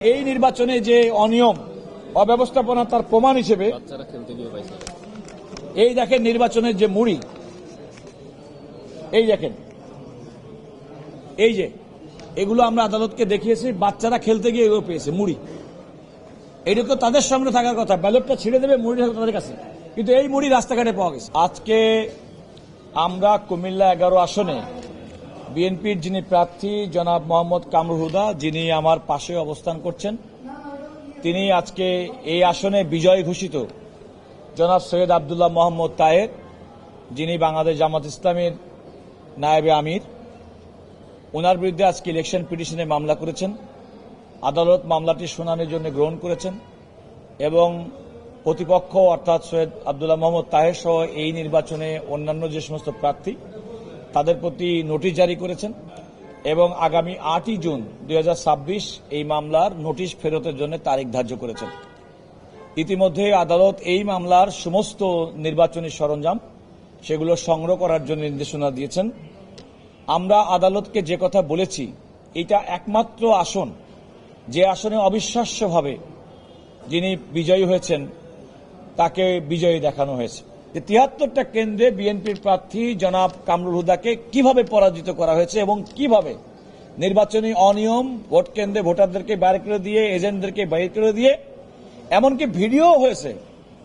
এই নির্বাচনে যে অনিয়ম অব্যবস্থাপনা তার প্রমাণ হিসেবে এই দেখেন নির্বাচনের যে মুড়ি, এই দেখেন, এই যে এগুলো আমরা আদালতকে দেখিয়েছি, বাচ্চারা খেলতে গিয়ে এগুলো পেয়েছে মুড়ি। এটা তো তাদের সামনে থাকার কথা, ব্যালটটা ছিঁড়ে দেবে, মুড়ি তাদের কাছে, কিন্তু এই মুড়ি রাস্তাঘাটে পাওয়া গেছে। আজকে আমরা কুমিল্লা 11 আসনে বিএনপির যিনি প্রার্থী জনাব মোহাম্মদ কামরুল হুদা, যিনি আমার পাশে অবস্থান করছেন, তিনি আজকে এই আসনে বিজয়ী ঘোষিত জনাব সৈয়দ আব্দুল্লাহ মোহাম্মদ তাহের, যিনি বাংলাদেশ জামাত ইসলামের নায়েবে আমির, ওনার বিরুদ্ধে আজকে ইলেকশন পিটিশনে মামলা করেছেন। আদালত মামলাটি শুনানির জন্য গ্রহণ করেছেন এবং প্রতিপক্ষ অর্থাৎ সৈয়দ আব্দুল্লাহ মোহাম্মদ তাহের সহ এই নির্বাচনে অন্যান্য যে সমস্ত প্রার্থী তাদের প্রতি নোটিশ জারি করেছেন এবং আগামী 8 জুন 2026 এই মামলার নোটিশ ফেরতের জন্য তারিখ ধার্য করেছেন। ইতিমধ্যে আদালত এই মামলার সমস্ত নির্বাচনী সরঞ্জাম সেগুলো সংগ্রহ করার জন্য নির্দেশনা দিয়েছেন। আমরা আদালতকে যে কথা বলেছি, এটা একমাত্র আসন যে আসনে অবিশ্বাস্যভাবে যিনি বিজয়ী হয়েছেন তাকে বিজয়ী দেখানো হয়েছে। 73টা কেন্দ্রে বিএনপির প্রার্থী জনাব কামরুল হুদাকে কিভাবে পরাজিত করা হয়েছে এবং কিভাবে নির্বাচনী অনিয়ম, ভোট কেন্দ্রে ভোটারদেরকে বাইরে করে দিয়ে, এজেন্টদেরকে বাইরে করে দিয়ে, এমনকি ভিডিও হয়েছে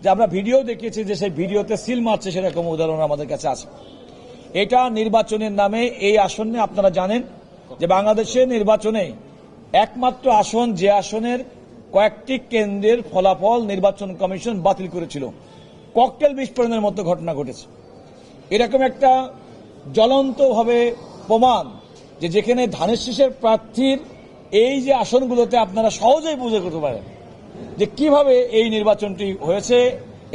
যে আমরা ভিডিও দেখিয়েছি যে সেই ভিডিওতে সিল মারছে, সেরকম উদাহরণ আমাদের কাছে আছে। এটা নির্বাচনের নামে এই আসনে আপনারা জানেন যে বাংলাদেশের নির্বাচনে একমাত্র আসন যে আসনের কয়েকটি কেন্দ্রের ফলাফল নির্বাচন কমিশন বাতিল করেছিল, ককটেল বিস্ফোরণের মতো ঘটনা ঘটেছে। এরকম একটা জ্বলন্তভাবে প্রমাণ যে যেখানে ধানের শীষের প্রার্থীর এই যে আসনগুলোতে আপনারা সহজেই বুঝে করতে পারেন যে কিভাবে এই নির্বাচনটি হয়েছে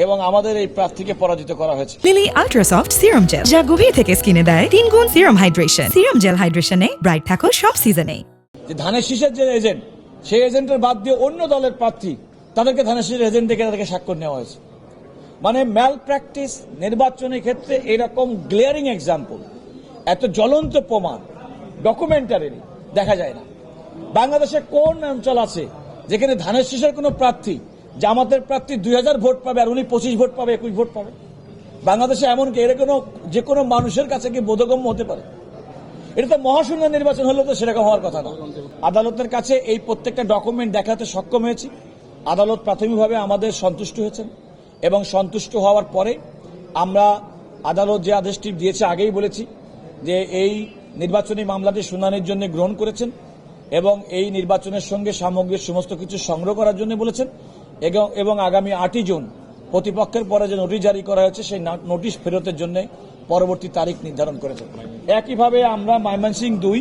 এবং আমাদের এই প্রার্থীকে পরাজিত করা হয়েছে। লিলি আল্ট্রাসফট সিরাম জেল, যা গভীর থেকে স্কিনে দেয় 3 গুণ সিরাম হাইড্রেশন। সিরাম জেল হাইড্রেশনে ব্রাইট থাকো সব সিজনে। যে ধানের শীষের যে এজেন্ট, সেই এজেন্টের বাদ দিয়ে অন্য দলের প্রার্থী তাদেরকে ধানের শীষের এজেন্ট থেকে তাদেরকে স্বাক্ষর নেওয়া হয়েছে। মানে ম্যাল প্র্যাকটিস নির্বাচনের ক্ষেত্রে এরকম গ্লেয়ারিং এক্সাম্পল, এত জ্বলন্ত প্রমাণ ডকুমেন্টারি দেখা যায় না। বাংলাদেশে কোন অঞ্চল আছে যেখানে ধানের শীষের কোন প্রার্থী, জামাতের প্রার্থী 2000 ভোট পাবে আর উনি 25 ভোট পাবে, 21 ভোট পাবে? বাংলাদেশে এমনকি এর যে কোনো মানুষের কাছে কি বোধগম্য হতে পারে? এটা তো মহাশূন্য নির্বাচন হলে তো সেরকম হওয়ার কথা না। আদালতের কাছে এই প্রত্যেকটা ডকুমেন্ট দেখাতে সক্ষম হয়েছি। আদালত প্রাথমিকভাবে আমাদের সন্তুষ্ট হয়েছেন এবং সন্তুষ্ট হওয়ার পরে আমরা আদালত যে আদেশটি দিয়েছে আগেই বলেছি যে এই নির্বাচনী মামলাটি শুনানির জন্য গ্রহণ করেছেন এবং এই নির্বাচনের সঙ্গে সামগ্রিক সমস্ত কিছু সংগ্রহ করার জন্য বলেছেন এবং আগামী 8 জুন প্রতিপক্ষের পরে যে নোটিশ জারি করা হয়েছে সেই নোটিশ ফেরতের জন্য পরবর্তী তারিখ নির্ধারণ করেছেন। একইভাবে আমরা ময়মনসিংহ 2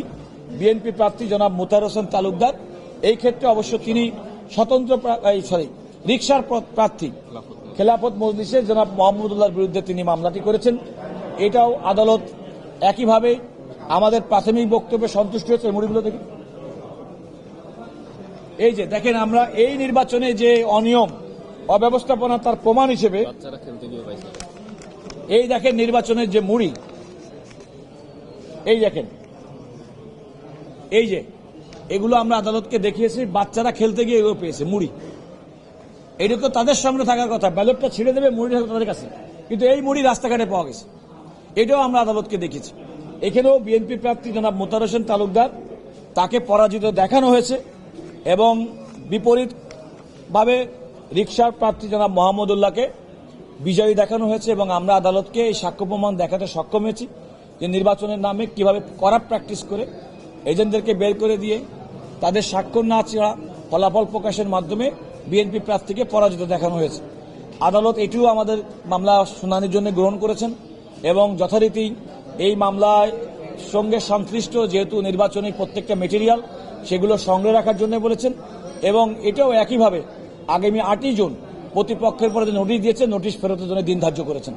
বিএনপি প্রার্থী জনাব মোতাহার হোসেন তালুকদার, এই ক্ষেত্রে অবশ্য তিনি স্বতন্ত্র রিকশার প্রার্থী খেলাফত মজলিসের জনাব মোহাম্মদুল্লাহর বিরুদ্ধে তিনি মামলাটি করেছেন। এটাও আদালত একইভাবে আমাদের প্রাথমিক বক্তব্যে সন্তুষ্ট হয়েছে। মুড়িগুলো দেখি, এই যে দেখেন, আমরা এই নির্বাচনে যে অনিয়ম অব্যবস্থাপনা তার প্রমাণ হিসেবে এই দেখেন নির্বাচনের যে মুড়ি, এই দেখেন, এই যে এগুলো আমরা আদালতকে দেখিয়েছি, বাচ্চারা খেলতে গিয়ে এগুলো পেয়েছে মুড়ি। এটা তো তাদের সামনে থাকার কথা, ব্যালটটা ছিঁড়ে দেবে, মুড়ি তাদের কাছে, কিন্তু এই মুড়ি রাস্তাঘাটে পাওয়া গেছে। এটাও আমরা আদালতকে দেখেছি। এখানেও বিএনপি প্রার্থী জনাব মোতাহার হোসেন তালুকদার, তাকে পরাজিত দেখানো হয়েছে এবং বিপরীতভাবে রিকশার প্রার্থী জনাব মোহাম্মদুল্লাহকে বিজয়ী দেখানো হয়েছে এবং আমরা আদালতকে এই সাক্ষ্য প্রমাণ দেখাতে সক্ষম হয়েছি যে নির্বাচনের নামে কিভাবে করাপ্ট প্র্যাকটিস করে এজেন্টদেরকে বের করে দিয়ে তাদের স্বাক্ষর না ছাড়া ফলাফল প্রকাশের মাধ্যমে বিএনপি প্রার্থীকে পরাজিত দেখানো হয়েছে। আদালত এটিও আমাদের মামলা শুনানির জন্য গ্রহণ করেছেন এবং যথারীতি এই মামলায় সঙ্গে সংশ্লিষ্ট যেহেতু নির্বাচনী প্রত্যেকটা মেটেরিয়াল সেগুলো সংগ্রহ রাখার জন্য বলেছেন এবং এটাও একইভাবে আগামী 8 জুন প্রতিপক্ষের পরে যে নোটিশ দিয়েছে, নোটিশ ফেরতের জন্য দিন ধার্য করেছেন।